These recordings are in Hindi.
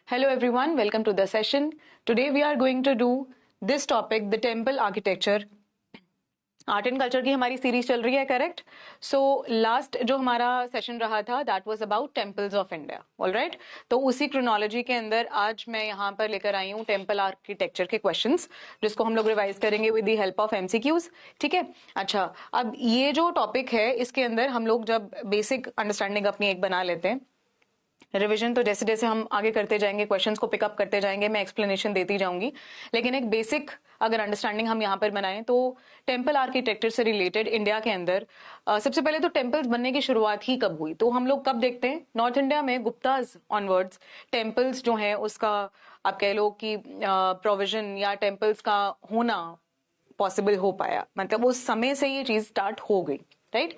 Hello everyone, welcome to the session. Today we are going to do this topic, the temple architecture. Art and culture की हमारी सीरीज चल रही है, करेक्ट? सो लास्ट जो हमारा सेशन रहा था that was about temples of India, alright? तो उसी क्रोनोलॉजी के अंदर आज मैं यहाँ पर लेकर आई हूँ टेम्पल आर्किटेक्चर के क्वेश्चंस, जिसको हम लोग रिवाइज करेंगे with the help of MCQs, ठीक है? अच्छा, अब ये जो टॉपिक है इसके अंदर हम लोग जब बेसिक अंडरस्टैंडिंग अपनी एक बना लेते हैं, रिवीजन तो जैसे जैसे हम आगे करते जाएंगे, क्वेश्चंस को पिकअप करते जाएंगे, मैं एक्सप्लेनेशन देती जाऊंगी, लेकिन एक बेसिक अगर अंडरस्टैंडिंग हम यहाँ पर बनाएं तो टेम्पल आर्किटेक्चर से रिलेटेड इंडिया के अंदर सबसे पहले तो टेम्पल्स बनने की शुरुआत ही कब हुई, तो हम लोग कब देखते हैं नॉर्थ इंडिया में गुप्ताज ऑनवर्ड्स टेम्पल्स जो है उसका आप कह लो कि प्रोविजन या टेम्पल्स का होना पॉसिबल हो पाया, मतलब उस समय से ये चीज स्टार्ट हो गई, राइट?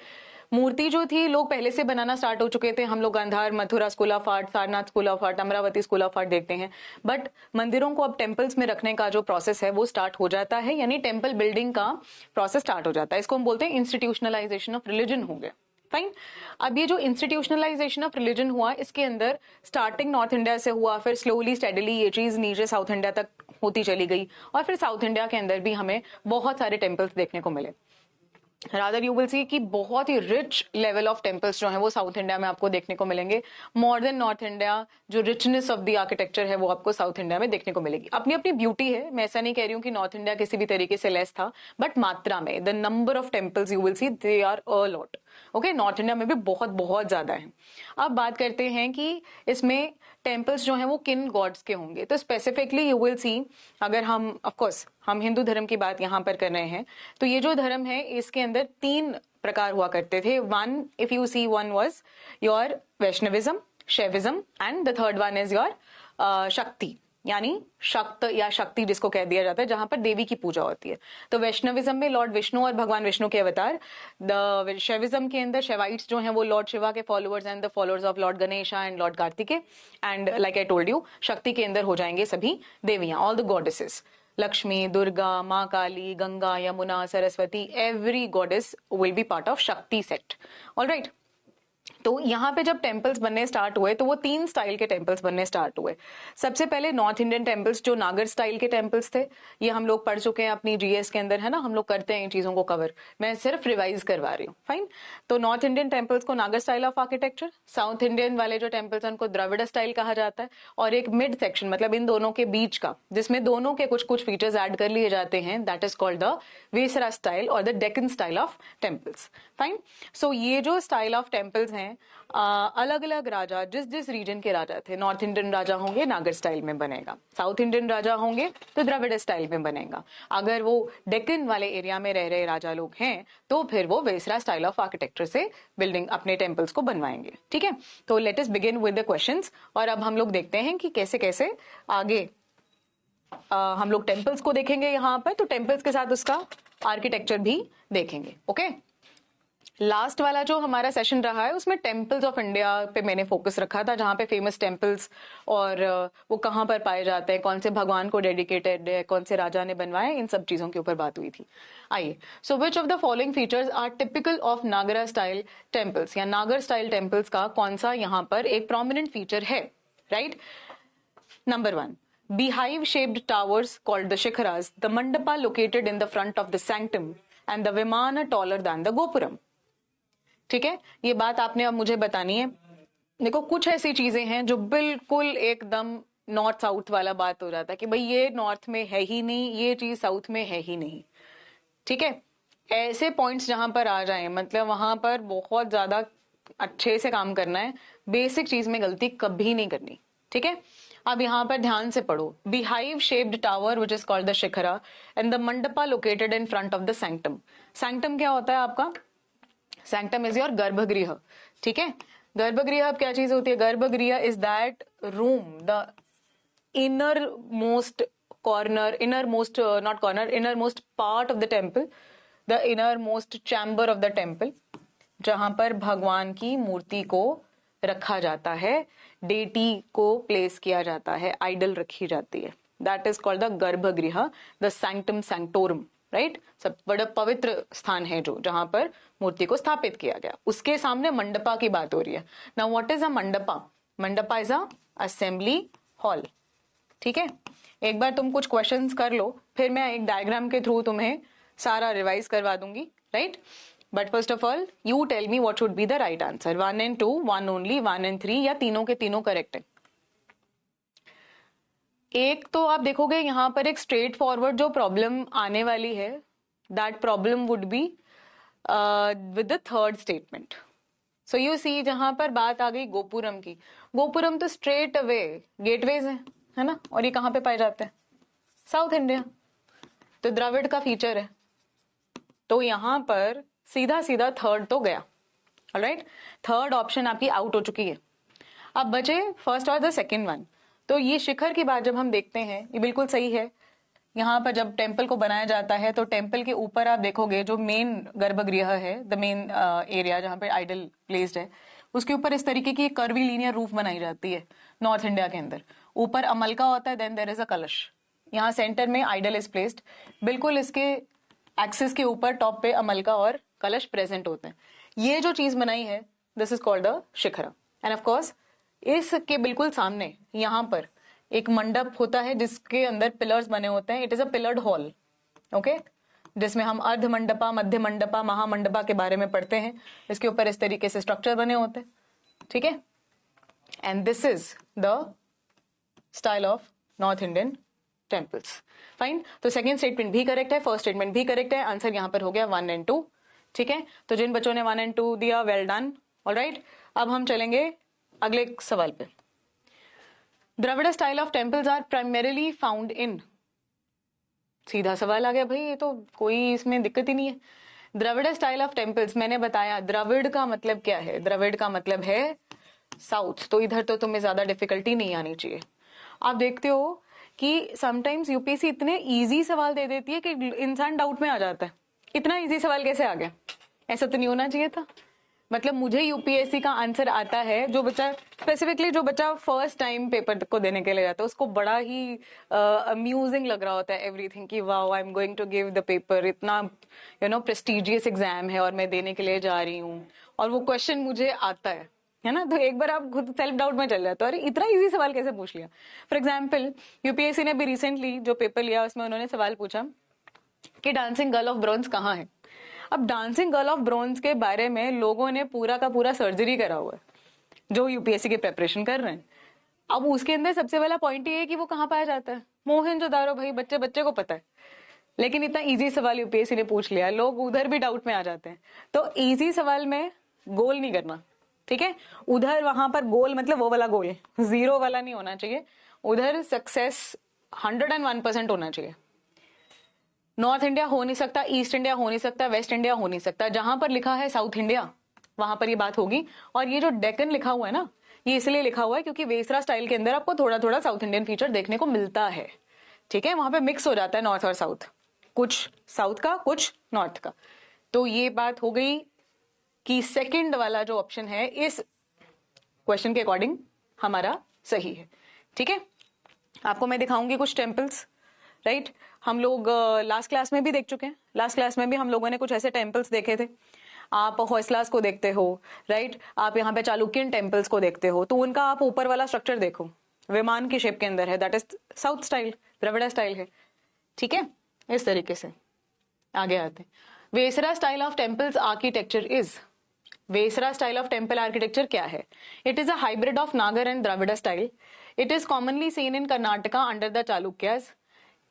मूर्ति जो थी लोग पहले से बनाना स्टार्ट हो चुके थे, हम लोग Gandhara, Mathura school of art, Sarnath school of art, Amaravati school of art देखते हैं, बट मंदिरों को अब टेम्पल्स में रखने का जो प्रोसेस है वो स्टार्ट हो जाता है, यानी टेम्पल बिल्डिंग का प्रोसेस स्टार्ट हो जाता है। इसको हम बोलते हैं इंस्टीट्यूशनलाइजेशन ऑफ रिलीजन हो गया, फाइन। अब ये जो इंस्टीट्यूशनलाइजेशन ऑफ रिलीजन हुआ, इसके अंदर स्टार्टिंग नॉर्थ इंडिया से हुआ, फिर स्लोली स्टेडली ये चीज नीचे साउथ इंडिया तक होती चली गई, और फिर साउथ इंडिया के अंदर भी हमें बहुत सारे टेम्पल्स देखने को मिले। रादर यू विल सी कि बहुत ही रिच लेवल ऑफ टेम्पल्स जो है वो साउथ इंडिया में आपको देखने को मिलेंगे, मोर देन नॉर्थ इंडिया। जो रिचनेस ऑफ द आर्किटेक्चर है वो आपको साउथ इंडिया में देखने को मिलेगी। अपनी अपनी ब्यूटी है, मैं ऐसा नहीं कह रही हूँ कि नॉर्थ इंडिया किसी भी तरीके से लेस था, बट मात्रा में the number of temples you will see they are a lot, okay? North India में भी बहुत बहुत ज्यादा है। अब बात करते हैं कि इसमें टेम्पल्स जो हैं वो किन गॉड्स के होंगे, तो स्पेसिफिकली यू विल सी, अगर हम ऑफ कोर्स हम हिंदू धर्म की बात यहां पर कर रहे हैं, तो ये जो धर्म है इसके अंदर तीन प्रकार हुआ करते थे। One, if you see, one was your Vaishnavism, Shaivism, and the third one is your Shakti, यानी शक्त या शक्ति जिसको कह दिया जाता है, जहां पर देवी की पूजा होती है। तो वैष्णविज्म में लॉर्ड विष्णु और भगवान विष्णु के अवतार, द शैविज्म के अंदर शैवाइट्स जो हैं वो लॉर्ड शिवा के followers and the followers of lord Ganesha and lord Kartikeya, and like I told you, Shakti के अंदर हो जाएंगे सभी देवियां, all the goddesses, Lakshmi, Durga, माँ Kali, Ganga, Yamuna, Saraswati, every goddess will be part of Shakti set, alright? तो यहाँ पे जब टेम्पल्स बनने स्टार्ट हुए तो वो तीन स्टाइल के टेम्पल्स बनने स्टार्ट हुए। सबसे पहले नॉर्थ इंडियन टेम्पल्स जो नागर स्टाइल के टेम्पल्स थे, ये हम लोग पढ़ चुके हैं अपनी जीएस के अंदर, है ना? हम लोग करते हैं इन चीजों को कवर, मैं सिर्फ रिवाइज करवा रही हूँ, फाइन। तो नॉर्थ इंडियन टेम्पल्स को नागर style of architecture, south Indian वाले जो टेम्पल्स हैं उनको द्रविड़ स्टाइल कहा जाता है, और एक मिड सेक्शन मतलब इन दोनों के बीच का, जिसमें दोनों के कुछ कुछ फीचर्स ऐड कर लिए जाते हैं, that is called the Vesara style और the Deccan style of temples, fine. So ये जो स्टाइल ऑफ टेम्पल्स हैं, अलग अलग राजा जिस जिस रीजन के राजा थे, नॉर्थ इंडियन राजा होंगे नागर स्टाइल में बनेगा, साउथ इंडियन राजा होंगे तो द्रविड़ स्टाइल में बनेगा, अगर वो डेक्कन वाले एरिया में रह रहे राजा लोग हैं तो फिर वो वेसरा स्टाइल ऑफ आर्किटेक्चर से बिल्डिंग अपने टेम्पल्स को बनवाएंगे, ठीक है? तो let us begin with the questions, और अब हम लोग देखते हैं कि कैसे कैसे आगे हम लोग टेम्पल्स को देखेंगे यहाँ पर, तो टेम्पल्स के साथ उसका आर्किटेक्चर भी देखेंगे, ओके? लास्ट वाला जो हमारा सेशन रहा है उसमें टेम्पल्स ऑफ इंडिया पे मैंने फोकस रखा था, जहां पे फेमस टेम्पल्स और वो कहां पर पाए जाते हैं, कौन से भगवान को डेडिकेटेड है, कौन से राजा ने बनवाए, इन सब चीजों के ऊपर बात हुई थी। आइए, so which of the following features are typical of Nagara style temples, या नागर स्टाइल टेम्पल्स का कौन सा यहाँ पर एक प्रोमिनेंट फीचर है, right? Number one, beehive shaped towers called the shikharas, the mandapa located in the front of the sanctum, and the vimana taller than the gopuram. ठीक है, ये बात आपने अब मुझे बतानी है। देखो, कुछ ऐसी चीजें हैं जो बिल्कुल एकदम नॉर्थ साउथ वाला बात हो जाता है कि भाई ये नॉर्थ में है ही नहीं, ये चीज साउथ में है ही नहीं, ठीक है? ऐसे पॉइंट्स जहां पर आ जाएं, मतलब वहां पर बहुत ज्यादा अच्छे से काम करना है, बेसिक चीज में गलती कभी नहीं करनी, ठीक है? अब यहाँ पर ध्यान से पढ़ो, beehive shaped tower which is called the shikhara and the mandapa located in front of the sanctum. sanctum क्या होता है आपका? सैंक्टम इज योर गर्भगृह, ठीक है? गर्भगृह अब क्या चीज होती है? गर्भगृह is that room, the inner most corner, inner most not corner, inner most part of the temple, the inner most chamber of the temple, जहां पर भगवान की मूर्ति को रखा जाता है, डेटी को प्लेस किया जाता है, आइडल रखी जाती है, दैट इज कॉल्ड द गर्भगृह, द सैंक्टम सैंक्टोरम, राइट? सब बड़ा पवित्र स्थान है जो, जहां पर मूर्ति को स्थापित किया गया। उसके सामने मंडपा की बात हो रही है। Now what is a mandapa? Mandapa is a assembly hall. ठीक है, एक बार तुम कुछ क्वेश्चंस कर लो, फिर मैं एक डायग्राम के थ्रू तुम्हें सारा रिवाइज करवा दूंगी, right. But first of all you tell me what should be the right answer. 1 and 2, 1 only, 1 and 3 या तीनों के तीनों करेक्ट है। एक तो आप देखोगे यहां पर एक स्ट्रेट फॉरवर्ड जो प्रॉब्लम आने वाली है, that problem would be with the third statement. So you see, जहां पर बात आ गई गोपुरम की, गोपुरम तो स्ट्रेट अवे गेटवेज है ना, और ये कहां पे पाए जाते हैं? साउथ इंडिया, तो द्रविड़ का फीचर है। तो यहां पर सीधा सीधा थर्ड तो गया, ऑलराइट। थर्ड ऑप्शन आपकी आउट हो चुकी है। अब बचे फर्स्ट और द सेकेंड वन। तो ये शिखर की बात जब हम देखते हैं, ये बिल्कुल सही है। यहाँ पर जब टेम्पल को बनाया जाता है तो टेम्पल के ऊपर आप देखोगे जो मेन गर्भगृह है, द मेन एरिया जहाँ पे आइडल प्लेस्ड है, उसके ऊपर इस तरीके की कर्वी लीनियर रूफ बनाई जाती है नॉर्थ इंडिया के अंदर। ऊपर अमलका होता है, देन देयर इज अ कलश। यहाँ सेंटर में आइडल इज प्लेस्ड, बिल्कुल इसके एक्सिस के ऊपर टॉप पे अमलका और कलश प्रेजेंट होते हैं। ये जो चीज बनाई है, this is called the shikhara. End of course इसके बिल्कुल सामने यहाँ पर एक मंडप होता है जिसके अंदर पिलर्स बने होते हैं। It is a pillared hall, okay, जिसमें हम अर्ध मंडपा, मध्य मंडपा, महामंडपा के बारे में पढ़ते हैं। इसके ऊपर इस तरीके से स्ट्रक्चर बने होते हैं, ठीक है। And this is the style of north Indian temples. Fine, तो सेकेंड स्टेटमेंट भी करेक्ट है, फर्स्ट स्टेटमेंट भी करेक्ट है। आंसर यहाँ पर हो गया 1 and 2, ठीक है। तो जिन बच्चों ने 1 and 2 दिया, वेल डन, ऑलराइट। अब हम चलेंगे अगले सवाल पे। Dravida style of temples are primarily found in, सीधा सवाल आ गया भाई, ये तो कोई इसमें दिक्कत ही नहीं है। द्रविड़ स्टाइल ऑफ टेम्पल्स, मैंने बताया द्रविड़ का मतलब क्या है, द्रविड़ का मतलब है साउथ। तो इधर तो तुम्हें ज्यादा डिफिकल्टी नहीं आनी चाहिए। आप देखते हो कि समटाइम्स यूपीएससी इतने इजी सवाल दे देती है कि इंसान डाउट में आ जाता है, इतना इजी सवाल कैसे आ गया, ऐसा तो नहीं होना चाहिए था। मतलब मुझे यूपीएससी का आंसर आता है, जो बच्चा स्पेसिफिकली जो बच्चा फर्स्ट टाइम पेपर को देने के लिए जाता है उसको बड़ा ही अम्यूजिंग लग रहा होता है एवरीथिंग, कि wow I am going to give the paper, इतना प्रेस्टिजियस एग्जाम है और मैं देने के लिए जा रही हूँ और वो क्वेश्चन मुझे आता है ना। तो एक बार आप खुद सेल्फ डाउट में चल जाते हो, अरे इतना इजी सवाल कैसे पूछ लिया। फॉर एग्जाम्पल यूपीएससी ने भी रिसेंटली जो पेपर लिया उसमें उन्होंने सवाल पूछा कि डांसिंग गर्ल ऑफ ब्रॉन्ज कहाँ है। अब डांसिंग गर्ल ऑफ ब्रॉन्ज के बारे में लोगों ने पूरा का पूरा सर्जरी करा हुआ है जो यूपीएससी की प्रेपरेशन कर रहे हैं। अब उसके अंदर सबसे पहला पॉइंट ये है कि वो कहाँ पाया जाता है, मोहनजोदारो। भाई बच्चे बच्चे को पता है, लेकिन इतना इजी सवाल यूपीएससी ने पूछ लिया, लोग उधर भी डाउट में आ जाते हैं। तो इजी सवाल में गोल नहीं करना, ठीक है। उधर वहां पर गोल मतलब वो वाला गोल, 0 वाला नहीं होना चाहिए। उधर सक्सेस 101% होना चाहिए। नॉर्थ इंडिया हो नहीं सकता, ईस्ट इंडिया हो नहीं सकता, वेस्ट इंडिया हो नहीं सकता। जहां पर लिखा है साउथ इंडिया वहां पर ये बात होगी। और ये जो डेक्कन लिखा हुआ है ना, ये इसलिए लिखा हुआ है क्योंकि वेसरा स्टाइल के अंदर आपको थोड़ा थोड़ा साउथ इंडियन फीचर देखने को मिलता है, ठीक है। वहां पे मिक्स हो जाता है नॉर्थ और साउथ, कुछ साउथ का कुछ नॉर्थ का। तो ये बात हो गई कि सेकंड वाला जो ऑप्शन है इस क्वेश्चन के अकॉर्डिंग हमारा सही है, ठीक है। आपको मैं दिखाऊंगी कुछ टेम्पल्स, राइट। हम लोग लास्ट क्लास में भी देख चुके हैं, लास्ट क्लास में भी हम लोगों ने कुछ ऐसे टेम्पल्स देखे थे। आप होयसलास को देखते हो, राइट। आप यहाँ पे चालुक्यन टेम्पल्स को देखते हो, तो उनका आप ऊपर वाला स्ट्रक्चर देखो, विमान की शेप के अंदर है, that is south style, Dravida style है, ठीक है। इस तरीके से आगे आते हैं। Vesara style of temples architecture is, Vesara style of temple architecture क्या है? It is a hybrid of Nagara and Dravida style. It is commonly seen in Karnataka under the Chalukyas.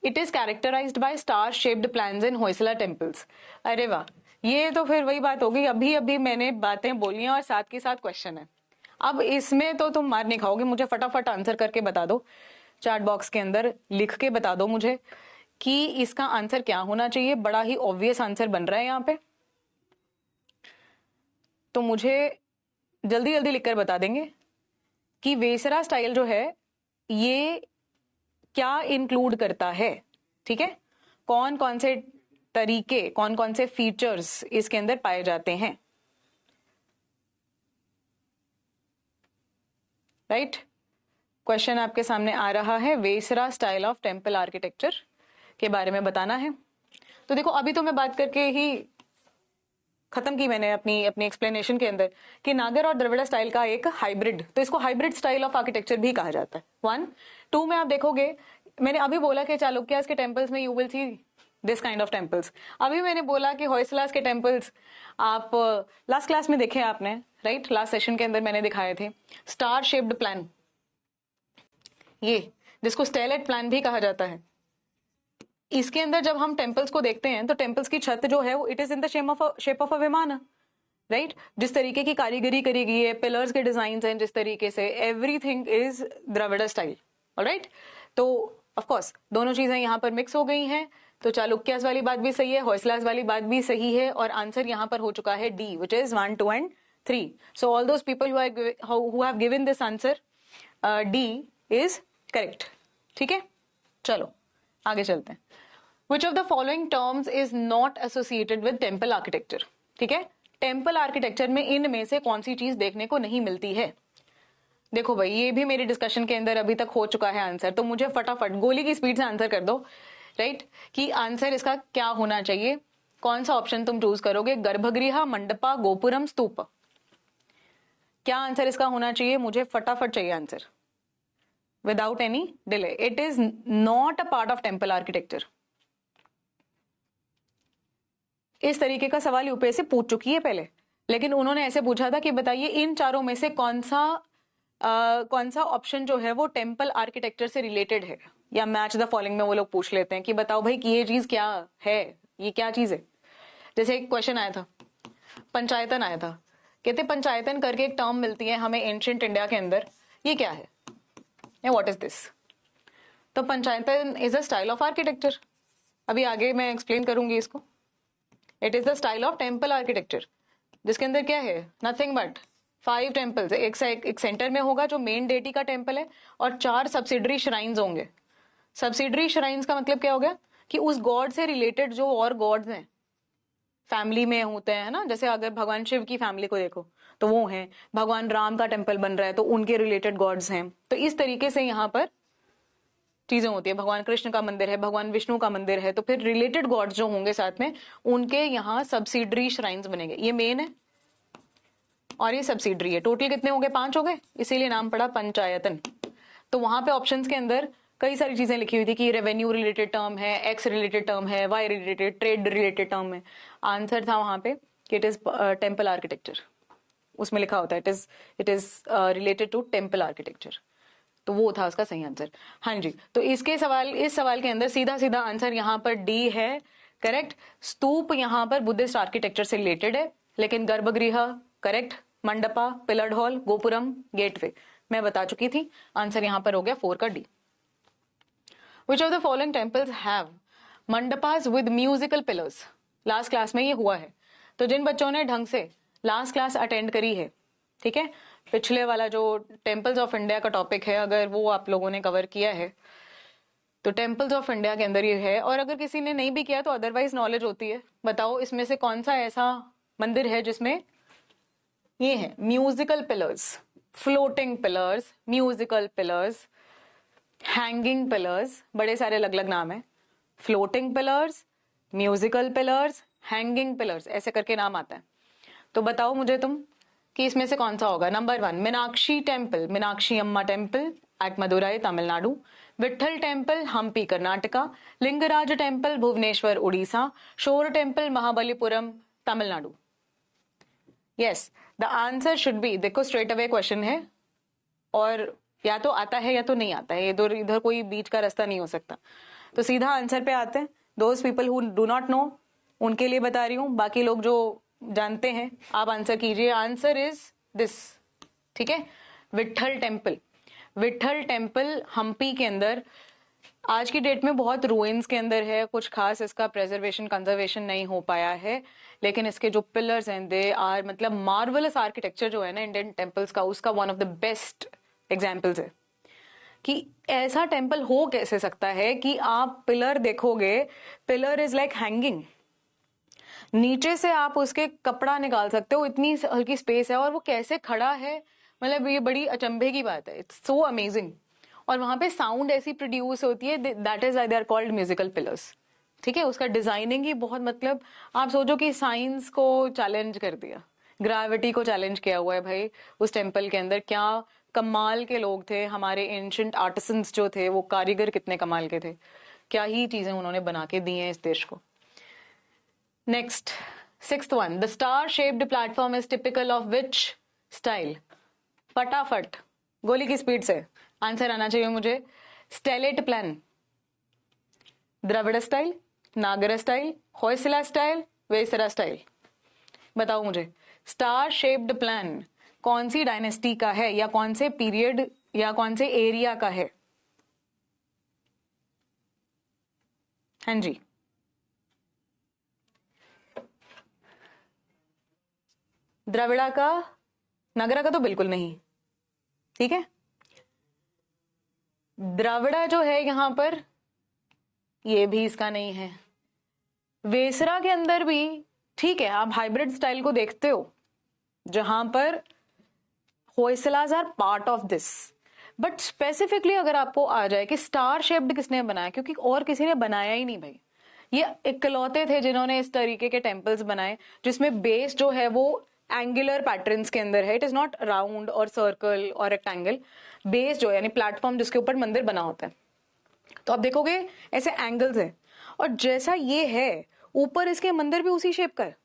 It is characterised by star shaped plans in Hoysala temples. अरे वाह, ये तो फिर वही बात हो गई, अभी अभी मैंने बातें बोली हैं और साथ के साथ क्वेश्चन है। अब इसमें तो तुम मार नहीं खाओगे, मुझे फटाफट आंसर करके बता दो, चैट बॉक्स के अंदर लिख के बता दो मुझे कि इसका आंसर क्या होना चाहिए। बड़ा ही ऑब्वियस आंसर बन रहा है यहाँ पे, तो मुझे जल्दी जल्दी लिखकर बता देंगे कि वेसरा स्टाइल जो है ये क्या इंक्लूड करता है, ठीक है। कौन कौन से तरीके, कौन कौन से फीचर्स इसके अंदर पाए जाते हैं, राइट। क्वेश्चन आपके सामने आ रहा है, Vesara style of temple architecture के बारे में बताना है। तो देखो अभी तो मैं बात करके ही खत्म की मैंने अपनी अपनी एक्सप्लेनेशन के अंदर कि नागर और द्रविड़ स्टाइल का एक हाइब्रिड, तो इसको हाइब्रिड स्टाइल ऑफ आर्किटेक्चर भी कहा जाता है। 1 2 में आप देखोगे, मैंने अभी बोला कि चालुक्यास के टेम्पल्स में you will see this kind of temples. अभी मैंने बोला कि होयसलास के टेम्पल्स आप लास्ट क्लास में देखे आपने, राइट? लास्ट सेशन के अंदर मैंने दिखाए थे स्टार शेप्ड प्लान, ये जिसको स्टेलेट प्लान भी कहा जाता है। इसके अंदर जब हम टेम्पल्स को देखते हैं तो टेम्पल्स की छत जो है वो it is in the shape of a विमान, राइट? जिस तरीके की कारीगरी करी गई है, पिलर्स के डिजाइन हैं जिस तरीके से, everything is Dravida style, alright? तो ऑफ कोर्स दोनों चीजें यहाँ पर मिक्स हो गई हैं, तो चालुक्यास वाली बात भी सही है, होयसलास वाली बात भी सही है, और आंसर यहाँ पर हो चुका है D, which is 1 2 and 3। So all those people who have given this answer D is correct. ठीक है, चलो आगे चलते हैं। Which of the following terms is not associated with temple architecture? ठीक है, टेम्पल आर्किटेक्चर में इनमें से कौन सी चीज देखने को नहीं मिलती है? देखो भाई, ये भी मेरे डिस्कशन के अंदर अभी तक हो चुका है आंसर, तो मुझे फटाफट गोली की स्पीड से आंसर कर दो, राइट? कि आंसर इसका क्या होना चाहिए, कौन सा ऑप्शन तुम चूज करोगे? गर्भगृह, मंडपा, गोपुरम, स्तूप। क्या आंसर इसका होना चाहिए? मुझे फटाफट चाहिए answer without any delay. It is not a part of temple architecture. इस तरीके का सवाल यूपीएससी पूछ चुकी है पहले, लेकिन उन्होंने ऐसे पूछा था कि बताइए इन चारों में से कौन सा ऑप्शन जो है वो टेम्पल आर्किटेक्चर से रिलेटेड है, या मैच द फॉलोइंग में वो लोग पूछ लेते हैं कि बताओ भाई कि ये चीज क्या है, ये क्या चीज है। जैसे एक क्वेश्चन आया था, पंचायतन आया था, कहते पंचायतन करके एक टर्म मिलती है हमें एंशिएंट इंडिया के अंदर, ये क्या है, व्हाट इज दिस? तो panchayatana is a style of architecture. अभी आगे मैं एक्सप्लेन करूंगी इसको। It is the style of temple architecture, जिसके अंदर क्या है, नथिंग बट 5 टेम्पल्स। एक सेंटर में होगा जो मेन डेटी का टेम्पल है, और 4 सब्सिडरी श्राइन्स होंगे। सब्सिडरी श्राइन्स का मतलब क्या हो गया कि उस गॉड से रिलेटेड जो और गॉड्स हैं फैमिली में होते हैं ना, जैसे अगर भगवान शिव की फैमिली को देखो तो वो हैं, भगवान राम का टेम्पल बन रहा है तो उनके रिलेटेड गॉड्स हैं। तो इस तरीके से यहाँ पर चीजें होती है, भगवान कृष्ण का मंदिर है, भगवान विष्णु का मंदिर है, तो फिर रिलेटेड गॉड्स जो होंगे साथ में उनके यहाँ सब्सिडरी श्राइन्स बनेंगे। ये मेन है और ये सब्सिडरी है। टोटल कितने हो गए? 5 हो गए, इसीलिए नाम पड़ा पंचायतन। तो वहां पे ऑप्शंस के अंदर कई सारी चीजें लिखी हुई थी कि रेवेन्यू रिलेटेड टर्म है, एक्स रिलेटेड टर्म है, Y related, trade related term है। आंसर था वहां पे कि इट इज टेम्पल आर्किटेक्चर, उसमें लिखा होता है it is related to temple architecture, तो वो था उसका सही आंसर। हाँ जी, तो इस सवाल के अंदर सीधा सीधा आंसर यहाँ पर डी है, करेक्ट। स्तूप यहाँ पर बुद्धिस्ट आर्किटेक्चर से रिलेटेड है, लेकिन गर्भगृह correct, mandapa, pillared hall, gopuram, gateway मैं बता चुकी थी। आंसर यहाँ पर हो गया 4 का D. Which of the following temples have mandapas with musical pillars? Last class में ये हुआ है, तो जिन बच्चों ने ढंग से लास्ट क्लास अटेंड करी है, ठीक है, पिछले वाला जो टेम्पल्स ऑफ इंडिया का टॉपिक है, अगर वो आप लोगों ने कवर किया है तो टेम्पल्स ऑफ इंडिया के अंदर ये है, और अगर किसी ने नहीं भी किया तो अदरवाइज नॉलेज होती है। बताओ इसमें से कौन सा ऐसा मंदिर है जिसमें ये है musical pillars, floating pillars, musical pillars, hanging pillars, बड़े सारे अलग अलग नाम है, floating pillars, musical pillars, hanging pillars, ऐसे करके नाम आता है। तो बताओ मुझे तुम कि इसमें से कौन सा होगा। Number 1 Meenakshi temple, Meenakshi Amma temple at Madurai Tamil Nadu, Vitthal temple Hampi Karnataka, Lingaraj temple Bhubaneswar Orissa, shore temple Mahabalipuram Tamil Nadu. Yes, the answer should be, देखो स्ट्रेट अवे क्वेश्चन है और या तो आता है या तो नहीं आता है, इधर कोई बीच का रास्ता नहीं हो सकता। तो सीधा आंसर पे आते हैं। Those people who do not know उनके लिए बता रही हूं, बाकी लोग जो जानते हैं आप आंसर कीजिए। आंसर इज दिस, ठीक है, विठल टेम्पल। विठल टेम्पल हम्पी के अंदर आज की डेट में बहुत रूइंस के अंदर है, कुछ खास इसका प्रेजर्वेशन कंजर्वेशन नहीं हो पाया है, लेकिन इसके जो पिलर्स हैं दे आर मतलब मार्वलस आर्किटेक्चर जो है ना इंडियन टेम्पल्स का, उसका one of the best examples है कि ऐसा टेम्पल हो कैसे सकता है कि आप पिलर देखोगे, पिलर इज लाइक हैंगिंग, नीचे से आप उसके कपड़ा निकाल सकते हो, इतनी हल्की स्पेस है और वो कैसे खड़ा है, मतलब ये बड़ी अचंभे की बात है। It's so amazing. और वहां पे साउंड ऐसी प्रोड्यूस होती है, that is they are called musical pillars, ठीक है, उसका डिजाइनिंग ही बहुत, मतलब आप सोचो कि साइंस को चैलेंज कर दिया, ग्रेविटी को चैलेंज किया हुआ है भाई उस टेम्पल के अंदर। क्या कमाल के लोग थे हमारे एंशिएंट आर्टिसंस जो थे, वो कारीगर कितने कमाल के थे, क्या ही चीजें उन्होंने बना के दी हैं इस देश को। Next, sixth one, the star shaped platform is typical of which style? फटाफट गोली की स्पीड से आंसर आना चाहिए मुझे। स्टेलेट प्लान, द्रविड़ स्टाइल, नागर style, Hoysala style, Vesara style. बताओ मुझे, स्टार शेप्ड प्लान कौन सी डायनेस्टी का है, या कौन से पीरियड या कौन से एरिया का है? हाँ जी, द्रविड़ा का, नगरा का तो बिल्कुल नहीं, ठीक है। द्रविड़ा जो है यहां पर, ये भी इसका नहीं है। वेसरा के अंदर भी ठीक है, आप हाइब्रिड स्टाइल को देखते हो जहां पर Hoysalas are part of this, but specifically अगर आपको आ जाए कि स्टार शेप्ड किसने बनाया, क्योंकि और किसी ने बनाया ही नहीं भाई, ये इकलौते थे जिन्होंने इस तरीके के टेम्पल्स बनाए जिसमें बेस जो है वो एंगुलर पैटर्न्स के अंदर है, इट इज नॉट राउंड और सर्कल और रेक्टेंगल। बेस जो है यानी प्लेटफॉर्म जिसके ऊपर मंदिर बना होता है, तो आप देखोगे ऐसे एंगल्स है, और जैसा ये है ऊपर इसके मंदिर भी उसी शेप का है,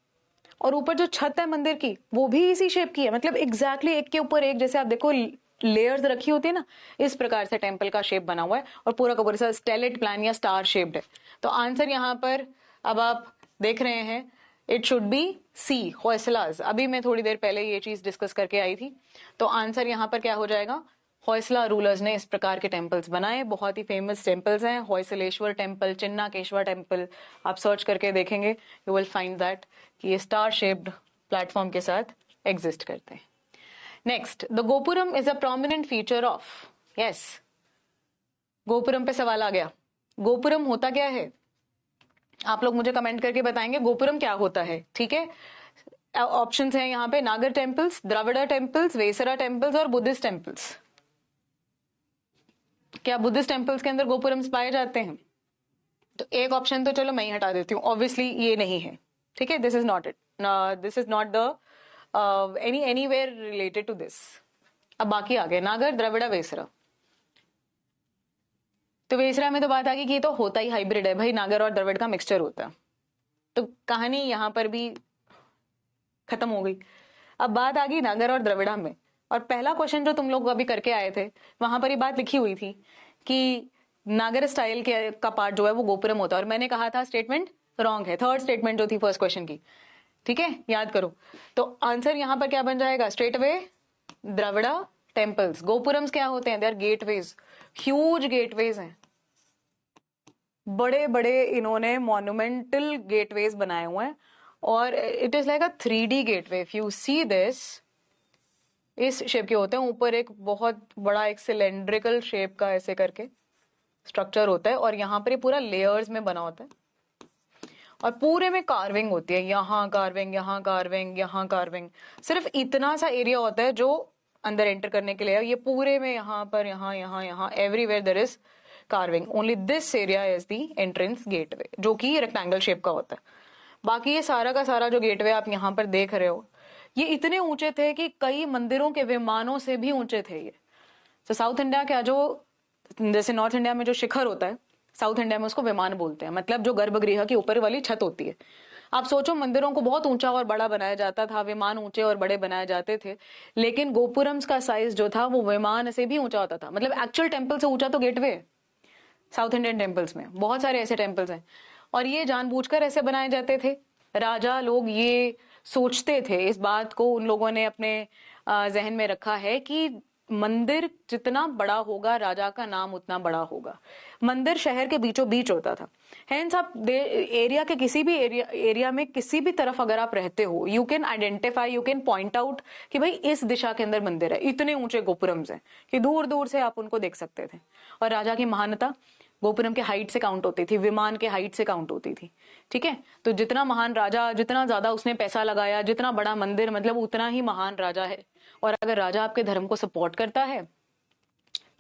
और ऊपर जो छत है मंदिर की वो भी इसी शेप की है, मतलब एग्जैक्टली एक के ऊपर एक, जैसे आप देखो लेयर्स रखी होती है ना, इस प्रकार से टेम्पल का शेप बना हुआ है, और पूरा का पूरा स्टेलेट प्लान या स्टार शेप्ड है। तो आंसर यहाँ पर अब आप देख रहे हैं, it should be C, Hoysalas. अभी मैं थोड़ी देर पहले ये चीज डिस्कस करके आई थी, तो आंसर यहाँ पर क्या हो जाएगा, होयसला रूलर्स ने इस प्रकार के टेम्पल्स बनाए, बहुत ही फेमस टेम्पल्स हैं, होयसलेश्वर टेम्पल, चिन्नाकेश्वर टेम्पल, आप सर्च करके देखेंगे यू विल फाइंड दैट कि ये स्टार शेप्ड प्लेटफॉर्म के साथ एग्जिस्ट करते हैं। Next, the gopuram is a prominent feature of, yes, gopuram पे सवाल आ गया, गोपुरम होता क्या है? आप लोग मुझे कमेंट करके बताएंगे गोपुरम क्या होता है, ठीक है। ऑप्शंस हैं यहाँ पे, नागर temples, Dravid temples, Vesara temples और बुद्धिस्ट टेम्पल्स। क्या बुद्धिस्ट टेम्पल्स के अंदर गोपुरम्स पाए जाते हैं? तो एक ऑप्शन तो चलो मैं ही हटा देती हूँ, ऑब्वियसली ये नहीं है, ठीक है, this is not it, this is not the anywhere related to this. अब बाकी आ गए नागर, द्रविड़, वेसरा। तो वेसरा में तो बात आ गई कि ये तो होता ही हाइब्रिड है भाई, नागर और द्रविड़ का मिक्सचर होता है, तो कहानी यहां पर भी खत्म हो गई। अब बात आ गई नागर और द्रविड़ा में, और पहला क्वेश्चन जो तुम लोग अभी करके आए थे वहां पर ये बात लिखी हुई थी कि नागर स्टाइल के का पार्ट जो है वो गोपुरम होता है, और मैंने कहा था स्टेटमेंट रॉन्ग है, थर्ड स्टेटमेंट जो थी फर्स्ट क्वेश्चन की, ठीक है, याद करो। तो आंसर यहां पर क्या बन जाएगा, straight away Dravida temples. Gopurams क्या होते हैं, they are gateways, huge gateways हैं, बड़े बड़े इन्होंने मॉन्यूमेंटल गेटवेज बनाए हुए हैं, और it is like a 3D gateway, if you see this, इस शेप के होते हैं, ऊपर एक बहुत बड़ा एक सिलेंड्रिकल शेप का ऐसे करके स्ट्रक्चर होता है, और यहाँ पर ये पूरा लेयर्स में बना होता है, और पूरे में कार्विंग होती है, यहाँ कार्विंग, यहाँ कार्विंग, यहाँ कार्विंग, सिर्फ इतना सा एरिया होता है जो अंदर एंटर करने के लिए, ये पूरे में यहाँ पर, यहाँ यहाँ यहाँ everywhere there is carving, only this area is the entrance gateway जो कि रेक्टेंगल शेप का होता है। बाकी ये सारा का सारा जो गेटवे आप यहाँ पर देख रहे हो, ये इतने ऊंचे थे कि कई मंदिरों के विमानों से भी ऊंचे थे ये। तो साउथ इंडिया का जो, जैसे नॉर्थ इंडिया में जो शिखर होता है, साउथ इंडिया में उसको विमान बोलते हैं, मतलब जो गर्भगृह की ऊपर वाली छत होती है। आप सोचो मंदिरों को बहुत ऊंचा और बड़ा बनाया जाता था, विमान ऊंचे और बड़े बनाए जाते थे, लेकिन गोपुरम्स का साइज जो था वो विमान से भी ऊंचा होता था, मतलब एक्चुअल टेम्पल से ऊंचा तो गेटवे है। साउथ इंडियन टेम्पल्स में बहुत सारे ऐसे टेम्पल्स हैं, और ये जानबूझकर ऐसे बनाए जाते थे। राजा लोग ये सोचते थे, इस बात को उन लोगों ने अपने जहन में रखा है कि मंदिर जितना बड़ा होगा राजा का नाम उतना बड़ा होगा। मंदिर शहर के बीचों बीच होता था, हेंस आप एरिया के किसी भी एरिया में किसी भी तरफ अगर आप रहते हो, you can identify, you can point out कि भाई इस दिशा के अंदर मंदिर है, इतने ऊंचे गोपुरम्स हैं कि दूर दूर से आप उनको देख सकते थे। और राजा की महानता गोपुरम के हाइट से काउंट होती थी, विमान के हाइट से काउंट होती थी, ठीक है। तो जितना महान राजा, जितना ज्यादा उसने पैसा लगाया, जितना बड़ा मंदिर, मतलब उतना ही महान राजा है। और अगर राजा आपके धर्म को सपोर्ट करता है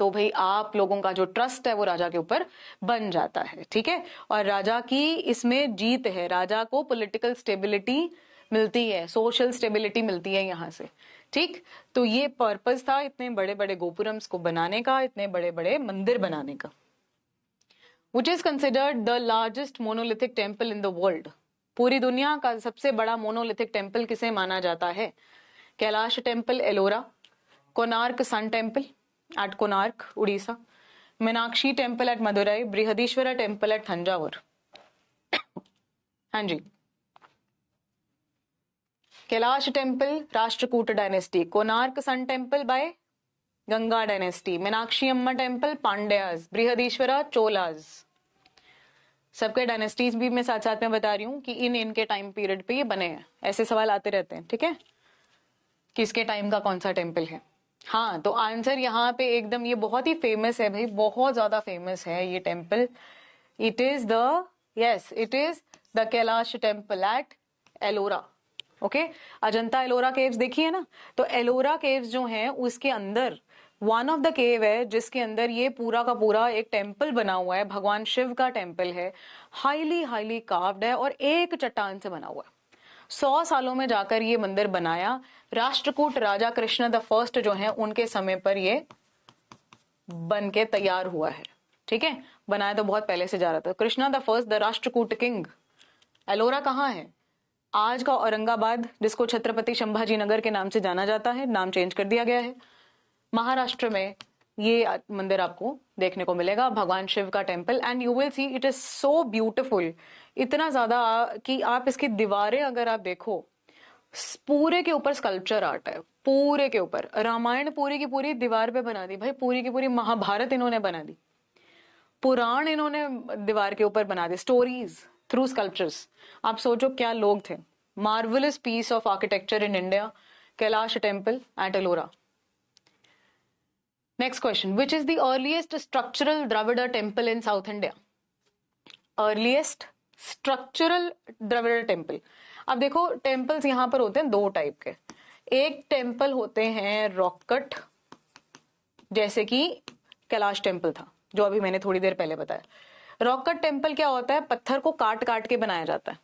तो भाई आप लोगों का जो ट्रस्ट है वो राजा के ऊपर बन जाता है, ठीक है। और राजा की इसमें जीत है, राजा को पॉलिटिकल स्टेबिलिटी मिलती है, सोशल स्टेबिलिटी मिलती है यहाँ से, ठीक। तो ये पर्पस था इतने बड़े बड़े गोपुरम्स को बनाने का, इतने बड़े बड़े मंदिर बनाने का। Which is considered the largest monolithic temple in the world. पूरी दुनिया का सबसे बड़ा मोनोलिथिक टेम्पल किसे माना जाता है? Kailash temple Ellora, Konark sun temple at Konark Orissa, Meenakshi temple at Madurai, Brihadeeswara temple at Thanjavur. हाँ जी, Kailash temple Rashtrakuta dynasty, Konark sun temple by Ganga dynasty, Meenakshi Amma temple Pandyas, Brihadeeswara Cholas. सबके डायनेस्टीज भी मैं साथ साथ में बता रही हूँ कि इनके टाइम पीरियड पे ये बने हैं। ऐसे सवाल आते रहते हैं, ठीक है, किसके टाइम का कौन सा टेम्पल है। हाँ, तो आंसर यहाँ पे एकदम, ये बहुत ही फेमस है भाई, बहुत ज्यादा फेमस है ये temple. It is the Kailash temple at Ellora. Okay, Ajanta Ellora caves देखिए ना, तो एलोरा केव्स जो हैं उसके अंदर वन ऑफ द केव है जिसके अंदर ये पूरा का पूरा एक टेम्पल बना हुआ है, भगवान शिव का टेम्पल है, हाईली हाईली कार्व्ड है और एक चट्टान से बना हुआ है। 100 सालों में जाकर ये मंदिर बनाया। राष्ट्रकूट राजा कृष्ण द फर्स्ट जो है उनके समय पर ये बन के तैयार हुआ है, ठीक है। बनाया तो बहुत पहले से जा रहा था। Krishna the first the Rashtrakuta king. Ellora कहाँ है? आज का औरंगाबाद, जिसको छत्रपति संभाजी नगर के नाम से जाना जाता है, नाम चेंज कर दिया गया है। महाराष्ट्र में ये मंदिर आपको देखने को मिलेगा, भगवान शिव का temple, and you will see it is so beautiful, इतना ज्यादा कि आप इसकी दीवारें अगर आप देखो, पूरे के ऊपर स्कल्पचर आर्ट है, पूरे के ऊपर। रामायण पूरी की पूरी दीवार पे बना दी भाई, पूरी की पूरी महाभारत इन्होंने बना दी, पुराण इन्होंने दीवार के ऊपर बना दी, स्टोरीज थ्रू स्कल्पचर्स। आप सोचो क्या लोग थे। Marvellous piece of architecture in India, Kailash temple at Ellora. Next question, which is the earliest structural Dravida temple in South India? Earliest structural Dravida temple. अब देखो टेम्पल्स यहाँ पर होते हैं दो टाइप के। एक टेम्पल होते हैं रॉक कट, जैसे कि कैलाश टेम्पल था जो अभी मैंने थोड़ी देर पहले बताया। रॉक कट टेम्पल क्या होता है? पत्थर को काट काट के बनाया जाता है,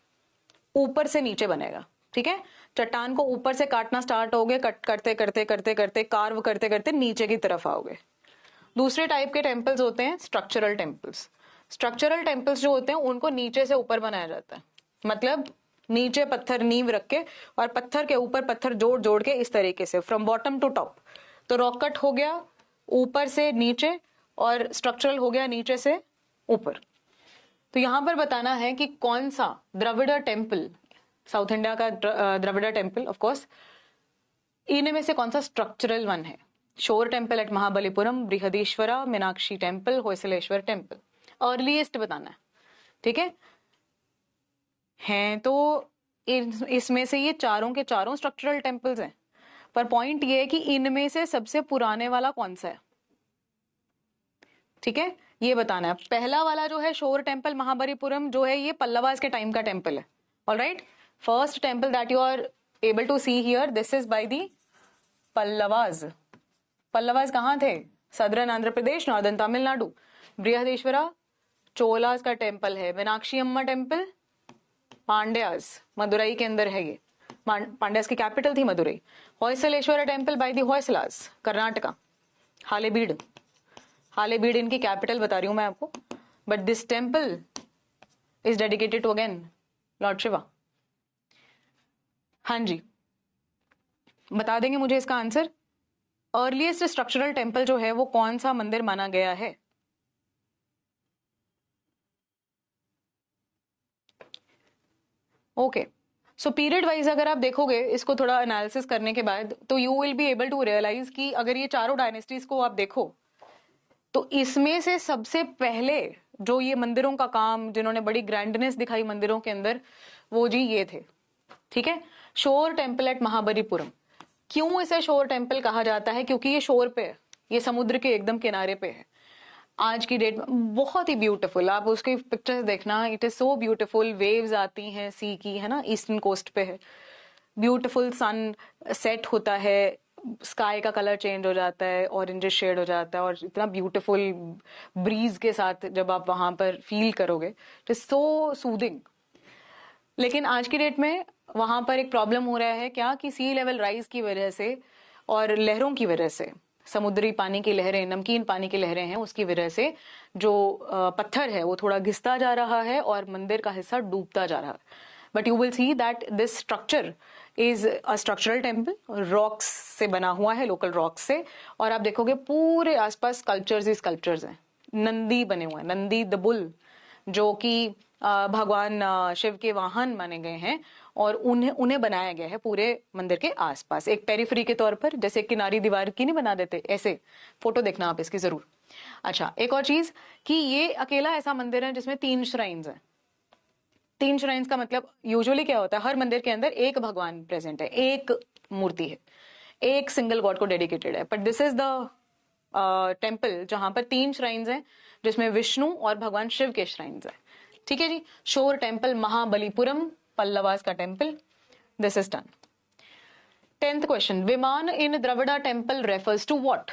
ऊपर से नीचे बनेगा, ठीक है। चट्टान को ऊपर से काटना स्टार्ट होगे, कट करते करते करते करते कार्व करते करते नीचे की तरफ आओगे। दूसरे टाइप के टेम्पल्स होते हैं स्ट्रक्चरल टेम्पल्स। स्ट्रक्चरल टेम्पल्स जो होते हैं उनको नीचे से ऊपर बनाया जाता है, मतलब नीचे पत्थर नींव रख के और पत्थर के ऊपर पत्थर जोड़ जोड़ के, इस तरीके से फ्रॉम बॉटम टू टॉप। तो रॉक कट हो गया ऊपर से नीचे, और स्ट्रक्चरल हो गया नीचे से ऊपर। तो यहां पर बताना है कि कौन सा द्रविड़ टेम्पल, साउथ इंडिया का द्रविड़ टेम्पल ऑफ कोर्स, इनमें से कौन सा स्ट्रक्चरल वन है। शोर temple at Mahabalipuram, Brihadeeswara, Meenakshi temple, Hoysaleswara temple. Earliest बताना है, ठीक है तो इसमें से ये चारों के चारों स्ट्रक्चरल टेम्पल्स हैं, पर पॉइंट ये है कि इनमें से सबसे पुराने वाला कौन सा है, ठीक है, ये बताना है। पहला वाला जो है शोर टेम्पल महाबलीपुरम जो है, ये पल्लवास के टाइम का टेम्पल है। Alright, first temple that you are able to see here, this is by the Pallavas. Pallavas कहाँ थे? Southern Andhra Pradesh, northern Tamil Nadu. बृहदेश्वरा चोलास का टेम्पल है। मीनाक्षी अम्मा टेम्पल पांड्यास, मदुरई के अंदर है ये, पांड्यास की कैपिटल थी Madurai. Hoysaleswara temple by the Hoysalas, Karnataka. Halebidu इनकी कैपिटल बता रही हूं मैं आपको, but this temple is dedicated to again lord Shiva. हाँ जी, बता देंगे मुझे इसका आंसर। अर्लीस्ट स्ट्रक्चरल टेम्पल जो है वो कौन सा मंदिर माना गया है? ओके, सो पीरियड वाइज अगर आप देखोगे इसको थोड़ा एनालिसिस करने के बाद, तो you will be able to realise कि अगर ये चारों डायनेस्टीज को आप देखो, तो इसमें से सबसे पहले जो ये मंदिरों का काम, जिन्होंने बड़ी ग्रैंडनेस दिखाई मंदिरों के अंदर, वो जी ये थे, ठीक है। शोर टेम्पल एट महाबलीपुरम। क्यों इसे शोर टेम्पल कहा जाता है? क्योंकि ये शोर पे है, ये समुद्र के एकदम किनारे पे है। आज की डेट में बहुत ही ब्यूटीफुल, आप उसकी पिक्चर्स देखना, it is so beautiful. Waves आती हैं सी की, है ना, ईस्टर्न कोस्ट पे है। ब्यूटीफुल सन सेट होता है, स्काई का कलर चेंज हो जाता है, ऑरेंज शेड हो जाता है, और इतना ब्यूटीफुल ब्रीज के साथ जब आप वहां पर फील करोगे, इट इज सो सूदिंग। लेकिन आज की डेट में वहां पर एक प्रॉब्लम हो रहा है क्या, कि सी लेवल राइज की वजह से और लहरों की वजह से, समुद्री पानी की लहरें, नमकीन पानी की लहरें हैं, उसकी वजह से जो पत्थर है वो थोड़ा घिसता जा रहा है और मंदिर का हिस्सा डूबता जा रहा है। But you will see that this structure is a structural temple, rocks से बना हुआ है, लोकल रॉक्स से। और आप देखोगे पूरे आसपास स्कल्पचर्स ही स्कल्पचर्स हैं। नंदी बने हुए हैं, नंदी द बुल, जो कि भगवान शिव के वाहन माने गए हैं, और उन्हें बनाया गया है पूरे मंदिर के आसपास, एक पेरिफेरी के तौर पर, जैसे किनारी दीवार की नहीं बना देते, ऐसे। फोटो देखना आप इसकी जरूर। अच्छा, एक और चीज कि ये अकेला ऐसा मंदिर है जिसमें 3 श्राइन्स हैं। 3 श्राइन्स का मतलब यूजुअली क्या होता है, हर मंदिर के अंदर एक भगवान प्रेजेंट है, एक मूर्ति है, एक सिंगल गॉड को डेडिकेटेड है। But this is the temple जहां पर 3 श्राइन्स हैं, जिसमें विष्णु और भगवान शिव के श्राइन्स हैं। ठीक है जी। शोर टेम्पल, महाबलीपुरम, पल्लवास का temple. This is done. 10th question, vimana in Dravida temple refers to what?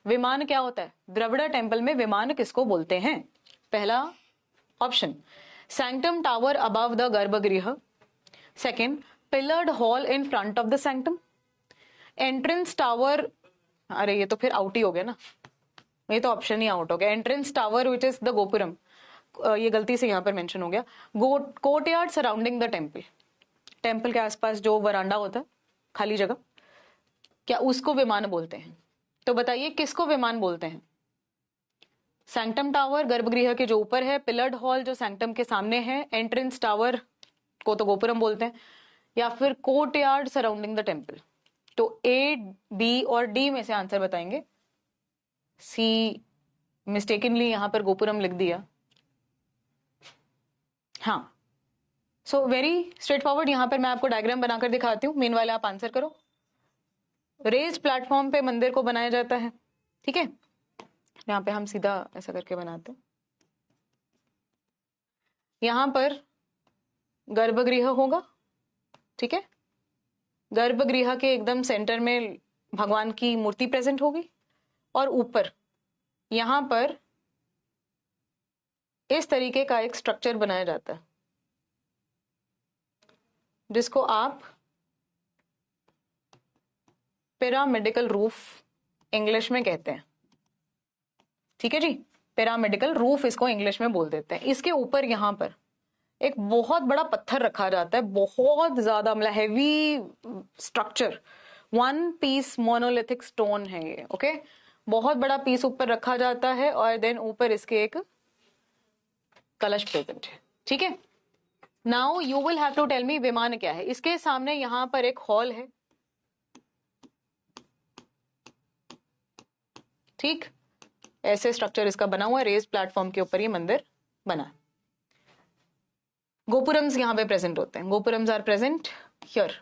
विमान क्या होता है? द्रविड़ा टेम्पल में विमान किसको बोलते हैं? पहला option, sanctum tower above the garbhagriha. Second, pillared hall in front of the sanctum. Entrance tower, अरे ये तो फिर आउट ही हो गया ना, ये तो ऑप्शन ही आउट हो गया। Entrance tower which is the gopuram, ये गलती से यहां पर मेंशन हो गया। Courtyard surrounding the temple, temple के आसपास जो वरांडा होता है, खाली जगह, क्या उसको विमान बोलते हैं? तो बताइए किसको विमान बोलते हैं? सैंक्टम टावर गर्भगृह के जो ऊपर है, पिलर्ड हॉल जो सैंक्टम के सामने है, एंट्रेंस टावर को तो गोपुरम बोलते हैं, या फिर कोर्टयार्ड सराउंडिंग द टेम्पल? तो ए, बी और डी में से आंसर बताएंगे। सी मिस्टेकनली यहां पर गोपुरम लिख दिया। हाँ, सो वेरी स्ट्रेट फॉरवर्ड। यहां पर मैं आपको डायग्राम बनाकर दिखाती हूँ, मीनवाइल आप आंसर करो। रेज्ड प्लेटफॉर्म पे मंदिर को बनाया जाता है, ठीक है। यहाँ पे हम सीधा ऐसा करके बनाते हैं। यहां पर गर्भगृह होगा, ठीक है। गर्भगृह के एकदम सेंटर में भगवान की मूर्ति प्रेजेंट होगी, और ऊपर यहां पर इस तरीके का एक स्ट्रक्चर बनाया जाता है, जिसको आप पिरामिडिकल रूफ इंग्लिश में कहते हैं, ठीक है जी। पिरामिडिकल रूफ इसको इंग्लिश में बोल देते हैं। इसके ऊपर यहां पर एक बहुत बड़ा पत्थर रखा जाता है, बहुत ज्यादा, मतलब heavy structure, 1 piece monolithic stone है ये, ओके। बहुत बड़ा पीस ऊपर रखा जाता है, और देन ऊपर इसके एक कलश प्रेजेंट है, ठीक है। Now you will have to tell me vimana क्या है। इसके सामने यहां पर एक हॉल है, ठीक, ऐसे स्ट्रक्चर इसका बना हुआ है, रेज प्लेटफॉर्म के ऊपर ये मंदिर बना है। गोपुरम्स यहां पे प्रेजेंट होते हैं, गोपुरम्स आर प्रेजेंट हियर,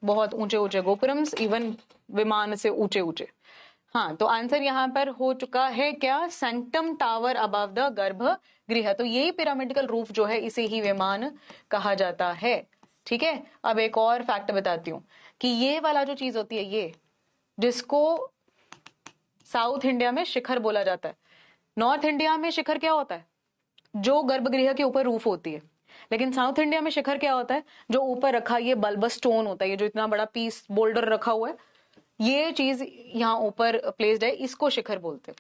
बहुत ऊंचे ऊंचे गोपुरम्स, इवन विमान से ऊंचे ऊंचे। हाँ, तो आंसर यहां पर हो चुका है क्या, सैंक्टम टावर अबव द गर्भगृह। तो यही पिरामिडिकल रूफ जो है, इसे ही विमान कहा जाता है, ठीक है। अब एक और फैक्ट बताती हूँ कि ये वाला जो चीज होती है, ये जिसको साउथ इंडिया में शिखर बोला जाता है, नॉर्थ इंडिया में शिखर क्या होता है, जो गर्भगृह के ऊपर रूफ होती है। लेकिन साउथ इंडिया में शिखर क्या होता है, जो ऊपर रखा ये बल्बस स्टोन होता है, ये जो इतना बड़ा पीस बोल्डर रखा हुआ है, ये चीज यहाँ ऊपर प्लेस्ड है, इसको शिखर बोलते हैं,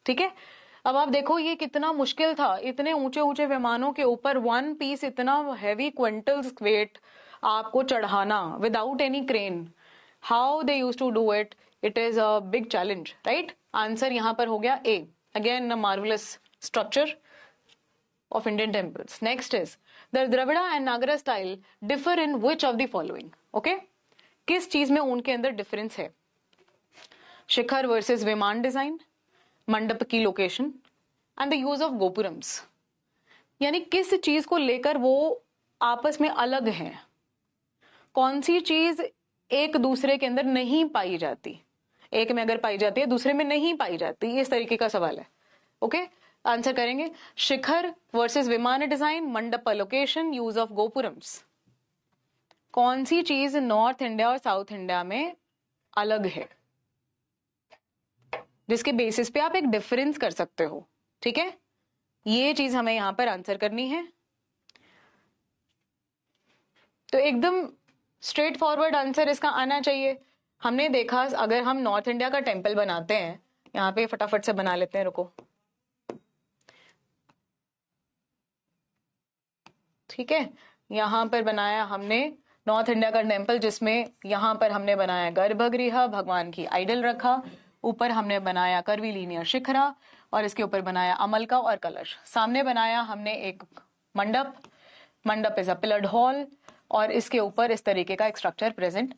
ठीक है। अब आप देखो ये कितना मुश्किल था, इतने ऊंचे ऊंचे विमानों के ऊपर 1 पीस इतना हैवी क्विंटल्स वेट आपको चढ़ाना without any crane. How they use to do it, it is a big challenge, right. Answer यहां पर हो गया A, again a marvellous structure of Indian temples. Next is the Dravida and Nagara style differ in which of the following? Okay, किस चीज में उनके अंदर डिफरेंस है? शिखर वर्सेस विमान डिजाइन, मंडप की location, and the use of gopurams. यानी किस चीज को लेकर वो आपस में अलग हैं, कौन सी चीज एक दूसरे के अंदर नहीं पाई जाती, एक में अगर पाई जाती है दूसरे में नहीं पाई जाती, इस तरीके का सवाल है, ओके। आंसर करेंगे शिखर वर्सेस विमान डिजाइन, मंडप लोकेशन, यूज ऑफ गोपुरम्स। कौन सी चीज नॉर्थ इंडिया और साउथ इंडिया में अलग है, जिसके बेसिस पे आप एक डिफरेंस कर सकते हो। ठीक है, ये चीज हमें यहां पर आंसर करनी है। तो एकदम स्ट्रेट फॉरवर्ड आंसर इसका आना चाहिए। हमने देखा अगर हम नॉर्थ इंडिया का टेम्पल बनाते हैं, यहाँ पे फटाफट से बना लेते हैं, रुको। ठीक है, यहां पर बनाया हमने नॉर्थ इंडिया का टेम्पल, जिसमें यहां पर हमने बनाया गर्भगृह, भगवान की आइडल रखा, ऊपर हमने बनाया कर्वीलीनियर शिखरा, और इसके ऊपर बनाया अमलका और कलश। सामने बनाया हमने एक मंडप, मंडप इज अ पिलर्ड हॉल, और इसके ऊपर इस तरीके का एक स्ट्रक्चर प्रेजेंट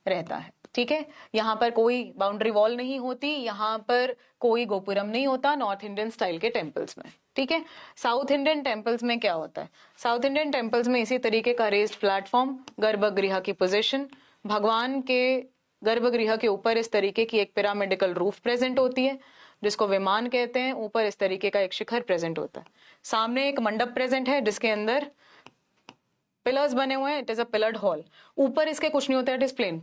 रहता है। ठीक है, यहाँ पर कोई बाउंड्री वॉल नहीं होती, यहाँ पर कोई गोपुरम नहीं होता नॉर्थ इंडियन स्टाइल के टेम्पल्स में। ठीक है, साउथ इंडियन टेम्पल्स में क्या होता है? साउथ इंडियन टेम्पल्स में इसी तरीके का रेस्ड प्लेटफॉर्म, गर्भगृह की पोजीशन, भगवान के गर्भगृह के ऊपर इस तरीके की एक पिरामिडिकल रूफ प्रेजेंट होती है, जिसको विमान कहते हैं। ऊपर इस तरीके का एक शिखर प्रेजेंट होता है। सामने एक मंडप प्रेजेंट है, जिसके अंदर पिलर्स बने हुए हैं, it is a pillared hall. ऊपर इसके कुछ नहीं होता है, इट इज प्लेन।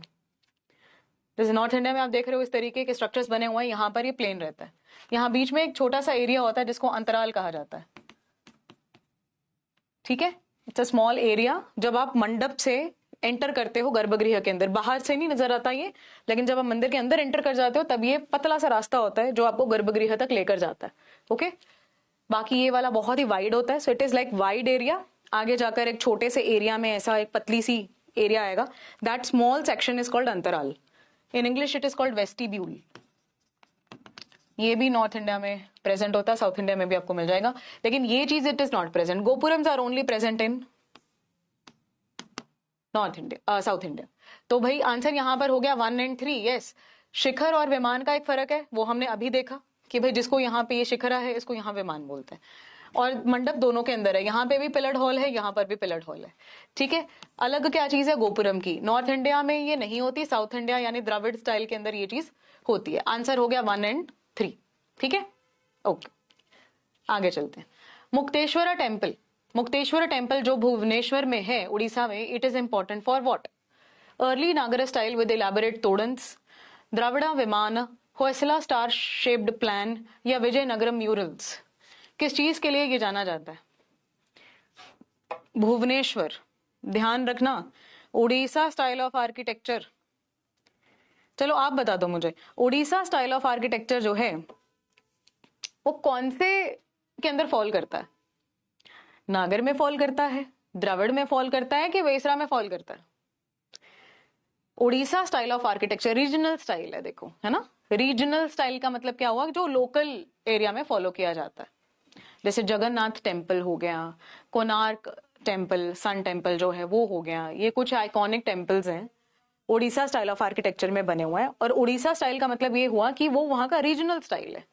जैसे नॉर्थ इंडिया में आप देख रहे हो इस तरीके के स्ट्रक्चर्स बने हुए हैं, यहाँ पर ये प्लेन रहता है। यहाँ बीच में एक छोटा सा एरिया होता है जिसको अंतराल कहा जाता है। ठीक है, इट्स अ स्मॉल एरिया। जब आप मंडप से एंटर करते हो गर्भगृह के अंदर, बाहर से नहीं नजर आता ये, लेकिन जब आप मंदिर के अंदर एंटर कर जाते हो तब ये पतला सा रास्ता होता है जो आपको गर्भगृह तक लेकर जाता है। ओके, बाकी ये वाला बहुत ही वाइड होता है, so it is like wide area. आगे जाकर एक छोटे से एरिया में ऐसा एक पतली सी एरिया आएगा, that small section is called antarala. In English it is called vestibule. ये भी नॉर्थ इंडिया में प्रेजेंट होता है, साउथ इंडिया में भी आपको मिल जाएगा, लेकिन ये चीज it is not present. Gopurams are only present in north India, south India. तो भाई आंसर यहां पर हो गया 1 और 3। यस, शिखर और विमान का एक फर्क है, वो हमने अभी देखा कि भाई जिसको यहाँ पे ये शिखरा है, इसको यहाँ विमान बोलते हैं। और मंडप दोनों के अंदर है, यहाँ पे भी पिलर्ड हॉल है, यहाँ पर भी पिलर्ड हॉल है। ठीक है, अलग क्या चीज है? गोपुरम की। नॉर्थ इंडिया में ये नहीं होती, साउथ इंडिया यानी द्रविड़ स्टाइल के अंदर ये चीज होती है। आंसर हो गया 1 और 3। ठीक है, ओके, आगे चलते हैं। मुक्तेश्वरा टेम्पल। मुक्तेश्वर टेम्पल जो भुवनेश्वर में है, उड़ीसा में, it is important for what? Early नागर स्टाइल विद इलैबोरेट तोड़न्स, द्रविड़ा विमान, होयसला स्टार शेप्ड प्लान, या विजयनगरम म्यूरल्स। किस चीज के लिए ये जाना जाता है? भुवनेश्वर, ध्यान रखना, उड़ीसा स्टाइल ऑफ आर्किटेक्चर। चलो आप बता दो मुझे, उड़ीसा स्टाइल ऑफ आर्किटेक्चर जो है वो कौन से के अंदर फॉल करता है? नागर में फॉल करता है, द्रविड़ में फॉल करता है, कि वेसरा में फॉल करता है? Orissa style of architecture regional style है, देखो, है ना। रीजनल स्टाइल का मतलब क्या हुआ? जो लोकल एरिया में फॉलो किया जाता है। जैसे जगन्नाथ टेम्पल हो गया, कोणार्क टेम्पल, सन टेम्पल जो है वो हो गया, ये कुछ आइकॉनिक टेम्पल्स हैं, उड़ीसा स्टाइल ऑफ आर्किटेक्चर में बने हुए हैं। और उड़ीसा स्टाइल का मतलब ये हुआ कि वो वहां का रीजनल स्टाइल है।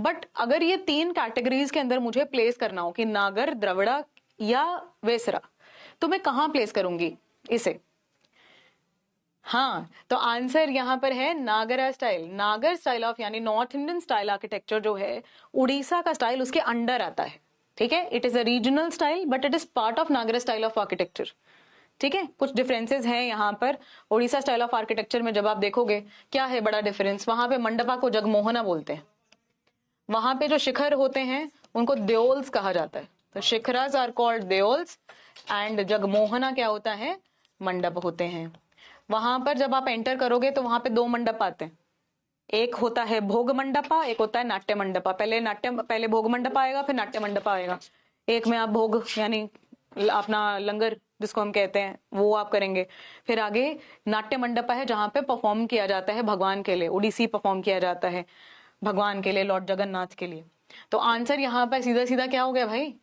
बट अगर ये 3 कैटेगरीज के अंदर मुझे प्लेस करना हो कि नागर, द्रविड़ा या वेसरा, तो मैं कहां प्लेस करूंगी इसे? हाँ, तो आंसर यहां पर है नागरा स्टाइल। नागर स्टाइल ऑफ यानी नॉर्थ इंडियन स्टाइल आर्किटेक्चर जो है, उड़ीसा का स्टाइल उसके अंडर आता है। ठीक है, it is a regional style but it is part of Nagara style of architecture. ठीक है, कुछ डिफरेंसेस हैं यहाँ पर। उड़ीसा स्टाइल ऑफ आर्किटेक्चर में जब आप देखोगे क्या है बड़ा डिफरेंस, वहां पे मंडपा को जगमोहना बोलते हैं, वहां पे जो शिखर होते हैं उनको देओल्स कहा जाता है। तो shikharas are called deuls and jagamohana क्या होता है? मंडप होते हैं। वहां पर जब आप एंटर करोगे तो वहां पे 2 मंडप आते हैं, एक होता है भोग मंडपा, एक होता है नाट्य मंडपा। पहले भोग मंडप आएगा, फिर नाट्य मंडप आएगा। एक में आप भोग यानी अपना लंगर जिसको हम कहते हैं वो आप करेंगे, फिर आगे नाट्य मंडपा है जहां पे परफॉर्म किया जाता है भगवान के लिए, ओडिसी परफॉर्म किया जाता है भगवान के लिए, लॉर्ड जगन्नाथ के लिए। तो आंसर यहाँ पर सीधा सीधा क्या हो गया भाई?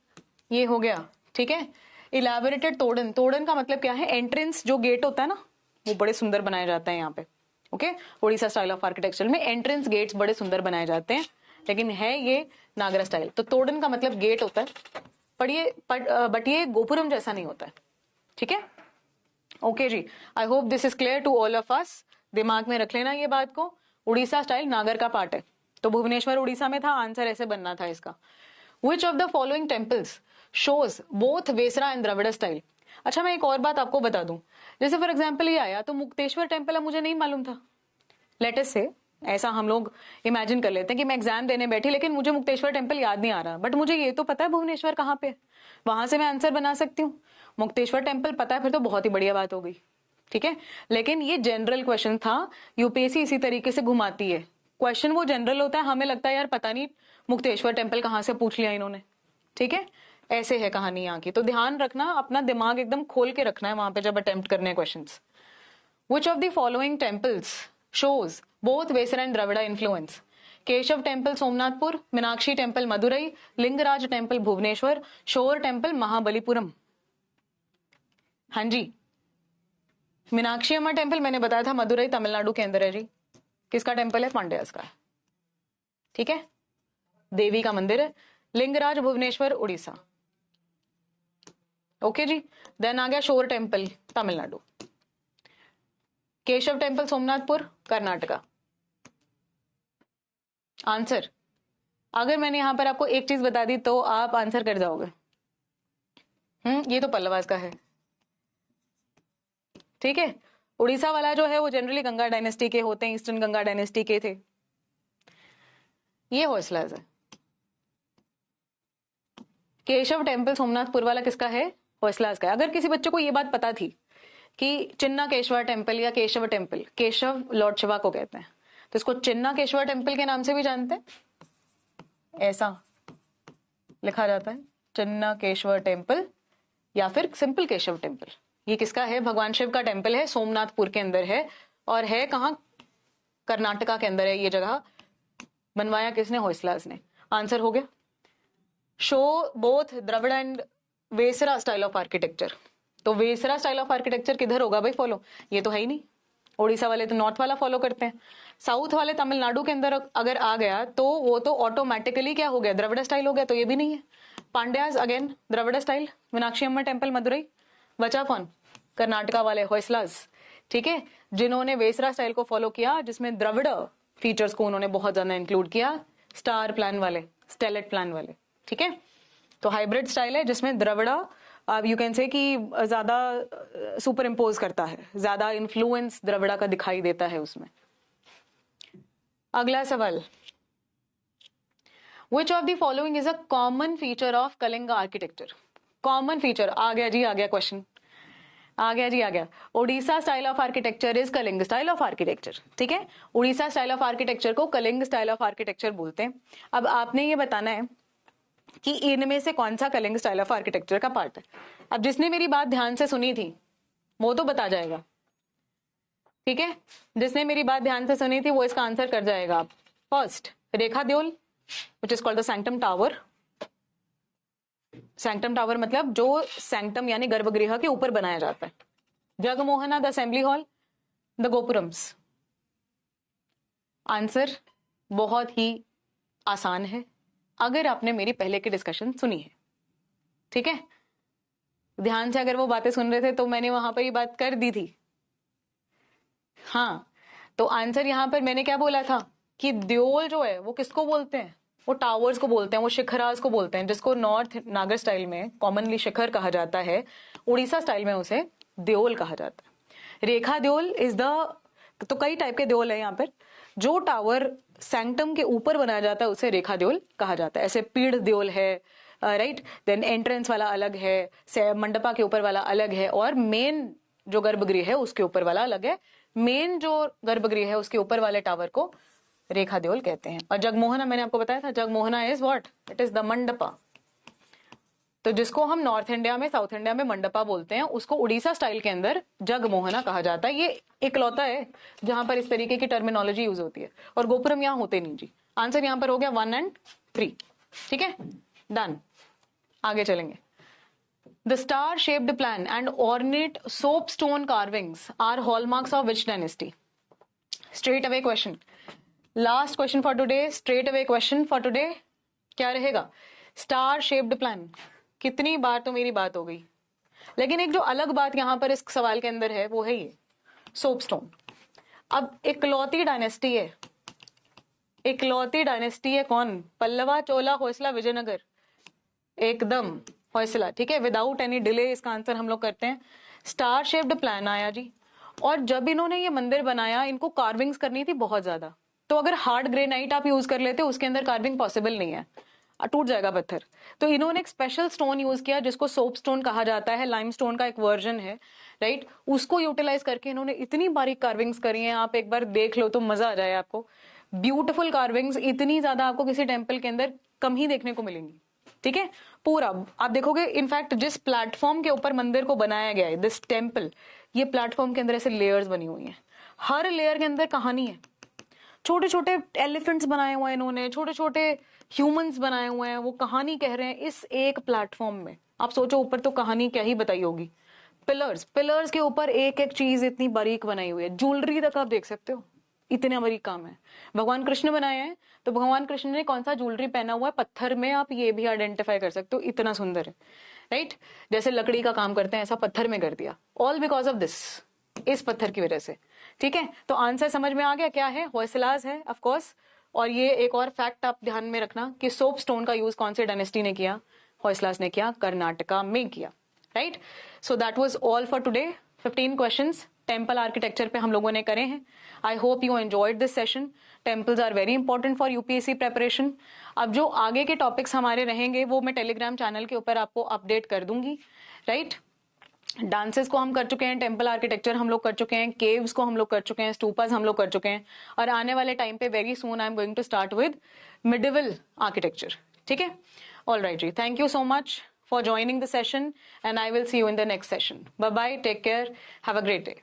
ये हो गया। ठीक है, इलैबोरेटेड तोड़न। तोड़न का मतलब क्या है? एंट्रेंस जो गेट होता है ना, वो बड़े सुंदर बनाया जाता है यहाँ पे। Okay, Orissa style of architecture में एंट्रेंस गेट्स बड़े सुंदर बनाए जाते हैं, लेकिन है ये नागरा स्टाइल। तो तोड़न का मतलब गेट होता है, बट ये गोपुरम जैसा नहीं होता है। ठीक है, okay ji, I hope this is clear to all of us. दिमाग में रख लेना ये बात को, उड़ीसा स्टाइल नागर का पार्ट है। तो भुवनेश्वर उड़ीसा में था, आंसर ऐसे बनना था इसका। Which of the following temples shows both Vesara and Dravida style? अच्छा मैं एक और बात आपको बता दूं, जैसे फॉर एग्जाम्पल ये आया तो मुक्तेश्वर टेम्पल है मुझे नहीं मालूम था, लेट अस से ऐसा हम लोग इमेजिन कर लेते हैं कि मैं एग्जाम देने बैठी लेकिन मुझे मुक्तेश्वर टेम्पल याद नहीं आ रहा, बट मुझे ये तो पता है भुवनेश्वर कहाँ पे, वहां से मैं आंसर बना सकती हूँ। मुक्तेश्वर टेम्पल पता है फिर तो बहुत ही बढ़िया बात हो गई, ठीक है। लेकिन ये जनरल क्वेश्चन था, यूपीएससी इसी तरीके से घुमाती है, क्वेश्चन वो जनरल होता है, हमें लगता है यार पता नहीं मुक्तेश्वर टेम्पल कहाँ से पूछ लिया इन्होंने, ठीक है। ऐसे है कहानी यहाँ की, तो ध्यान रखना, अपना दिमाग एकदम खोल के रखना है वहां पे जब अटेम्प्ट करने हैं questions. Which of the following temples shows both Vesara and Dravida influence? Keshava temple Somnathpur, Meenakshi temple Madurai, Lingaraj temple Bhubaneswar, shore temple Mahabalipuram. हाँ जी, मीनाक्षी अम्मा टेम्पल मैंने बताया था मदुरई तमिलनाडु के अंदर है जी। किसका टेम्पल है? पांड्यास का, ठीक है, देवी का मंदिर है। लिंगराज भुवनेश्वर उड़ीसा, ओके जी। देन आ गया शोर temple Tamil Nadu, Keshav temple Somnathpur Karnataka. Answer, अगर मैंने यहां पर आपको एक चीज बता दी तो आप आंसर कर जाओगे। ये तो पल्लवास का है, ठीक है। उड़ीसा वाला जो है वो जनरली गंगा डायनेस्टी के होते हैं, ईस्टर्न गंगा डायनेस्टी के थे। ये होयसलाज है। केशव टेम्पल सोमनाथपुर वाला किसका है? होयसलाज का है। अगर किसी बच्चे को ये बात पता थी कि चिन्ना केशवर टेम्पल या केशव टेम्पल, केशव लॉर्ड शिवा को कहते हैं, तो इसको चिन्ना केशवर टेम्पल के नाम से भी जानते हैं, ऐसा लिखा जाता है चिन्ना केशवर टेम्पल या फिर सिंपल केशव टेम्पल। ये किसका है? भगवान शिव का टेम्पल है, सोमनाथपुर के अंदर है, और है कहां? कर्नाटका के अंदर है ये जगह। बनवाया किसने? होयसलाज ने। आंसर हो गया। Show both Dravida and Vesara style of architecture. तो वेसरा स्टाइल ऑफ आर्किटेक्चर किधर होगा भाई फॉलो? ये तो है ही नहीं। उड़ीसा वाले तो नॉर्थ वाला फॉलो करते हैं, साउथ वाले तमिलनाडु के अंदर अगर आ गया तो वो तो ऑटोमेटिकली क्या हो गया? द्रविड़ स्टाइल हो गया, तो ये भी नहीं है। Pandyas again Dravid style, Meenakshi Amma temple Madurai. बचा कौन? कर्नाटका वाले होयसलाज, ठीक है, जिन्होंने वेसरा स्टाइल को फॉलो किया, जिसमें द्रविड़ फीचर्स को उन्होंने बहुत ज्यादा इंक्लूड किया, स्टार प्लान वाले, स्टेलेट प्लान वाले, ठीक है। तो हाइब्रिड स्टाइल है जिसमें द्रविड़ा अब यू कैन से कि ज्यादा सुपर इम्पोज करता है, ज्यादा इन्फ्लुएंस द्रविड़ा का दिखाई देता है उसमें। अगला सवाल, which of the following is a common feature of Kalinga architecture? Common feature आ गया जी, आ गया क्वेश्चन, आ गया जी, आ गया। Orissa style of architecture is Kalinga style of architecture, ठीक है। उड़ीसा स्टाइल ऑफ आर्किटेक्चर को कलिंग स्टाइल ऑफ आर्किटेक्चर बोलते हैं। अब आपने ये बताना है कि इनमें से कौन सा कलिंग स्टाइल ऑफ आर्किटेक्चर का पार्ट है। अब जिसने मेरी बात ध्यान से सुनी थी वो तो बता जाएगा, ठीक है, जिसने मेरी बात ध्यान से सुनी थी वो इसका आंसर कर जाएगा। First, Rekha Deol which is called the sanctum tower. Sanctum tower मतलब जो सैंक्टम यानी गर्भगृह के ऊपर बनाया जाता है। Jagamohana the assembly hall, the gopurams. Answer बहुत ही आसान है अगर आपने मेरी पहले की डिस्कशन सुनी है, ठीक है। ध्यान से अगर वो बातें सुन रहे थे तो मैंने वहां पर ये बात कर दी थी। हाँ, तो आंसर यहां पर मैंने क्या बोला था कि देओल जो है वो किसको बोलते हैं? वो टावर्स को बोलते हैं, वो शिखराज को बोलते हैं, जिसको नॉर्थ नागर स्टाइल में कॉमनली शिखर कहा जाता है, उड़ीसा स्टाइल में उसे देओल कहा जाता है। रेखा देओल इज द, तो कई टाइप के देओल है यहाँ पर। जो टावर सैंक्टम के ऊपर बनाया जाता है उसे रेखा देओल कहा जाता है। ऐसे पीढ़ देओल है, राइट, देन एंट्रेंस वाला अलग है, मंडपा के ऊपर वाला अलग है, और मेन जो गर्भगृह है उसके ऊपर वाला अलग है। मेन जो गर्भगृह है उसके ऊपर वाले टावर को रेखा देओल कहते हैं। और जगमोहना मैंने आपको बताया था, jagamohana is what? It is the mandapa. तो जिसको हम नॉर्थ इंडिया में, साउथ इंडिया में मंडपा बोलते हैं, उसको उड़ीसा स्टाइल के अंदर जगमोहना कहा जाता है। ये इकलौता है जहां पर इस तरीके की टर्मिनोलॉजी यूज होती है, और गोपुरम यहां होते नहीं जी। आंसर यहां पर हो गया 1 और 3, ठीक है, डन। आगे चलेंगे। The star shaped plan and ornate soapstone carvings are hallmarks of which dynasty? Straight away question, last question for today, straight away question for today क्या रहेगा? Star shaped plan. कितनी बार तो मेरी बात हो गई, लेकिन एक जो अलग बात यहां पर इस सवाल के अंदर है वो है ये सोपस्टोन। अब इकलौती डायनेस्टी है, इकलौती डायनेस्टी है कौन? पल्लवा, चोला, होयसला, विजयनगर। एकदम होयसला, ठीक है, विदाउट एनी डिले इसका आंसर हम लोग करते हैं। स्टार शेप्ड प्लान आया जी, और जब इन्होंने ये मंदिर बनाया इनको कार्विंग्स करनी थी बहुत ज्यादा, तो अगर हार्ड ग्रेनाइट आप यूज कर लेते उसके अंदर कार्विंग पॉसिबल नहीं है, टूट जाएगा पत्थर। तो इन्होंने एक स्पेशल स्टोन यूज किया जिसको सोप स्टोन कहा जाता है, लाइमस्टोन का एक वर्जन है, राइट, उसको यूटिलाइज करके इन्होंने इतनी बारीक कार्विंग्स करी हैं, आप एक बार देख लो तो मजा आ जाए आपको। ब्यूटीफुल कार्विंग्स इतनी ज्यादा आपको किसी टेम्पल के अंदर कम ही देखने को मिलेंगी, ठीक है। पूरा आप देखोगे, इनफैक्ट जिस प्लेटफॉर्म के ऊपर मंदिर को बनाया गया है, दिस टेम्पल, ये प्लेटफॉर्म के अंदर ऐसे लेयर्स बनी हुई हैं, हर लेयर के अंदर कहानी है। छोटे छोटे एलिफेंट्स बनाए हुए हैं इन्होंने, छोटे छोटे ह्यूमंस बनाए हुए हैं, वो कहानी कह रहे हैं इस एक प्लेटफॉर्म में। आप सोचो ऊपर तो कहानी क्या ही बताई होगी। पिलर्स के ऊपर एक एक चीज इतनी बारीक बनाई हुई है, ज्वेलरी तक आप देख सकते हो, इतने बारीक काम है। भगवान कृष्ण बनाए हैं, तो भगवान कृष्ण ने कौन सा ज्वेलरी पहना हुआ है पत्थर में, आप ये भी आइडेंटिफाई कर सकते हो, इतना सुंदर है, राइट। जैसे लकड़ी का काम करते हैं ऐसा पत्थर में कर दिया, ऑल बिकॉज ऑफ दिस, इस पत्थर की वजह से, ठीक है। तो आंसर समझ में आ गया क्या है, होयसलास है ऑफ कोर्स। और ये एक और फैक्ट आप ध्यान में रखना कि सोप स्टोन का यूज कौन से डायनेस्टी ने किया, होयसलास ने किया, कर्नाटका में किया, right. So that was all for today. 15 questions temple architecture पे हम लोगों ने करे हैं। I hope you enjoyed this session. Temples are very important for UPSC preparation. अब जो आगे के टॉपिक्स हमारे रहेंगे वो मैं टेलीग्राम चैनल के ऊपर आपको अपडेट कर दूंगी, राइट। डांसेस को हम कर चुके हैं, टेम्पल आर्किटेक्चर हम लोग कर चुके हैं, केव्स को हम लोग कर चुके हैं, स्टूपास हम लोग कर चुके हैं, और आने वाले टाइम पे very soon I am going to start with medieval architecture, ठीक है। All right ji, thank you so much for joining the session and I will see you in the next session. Bye bye, take care, have a great day.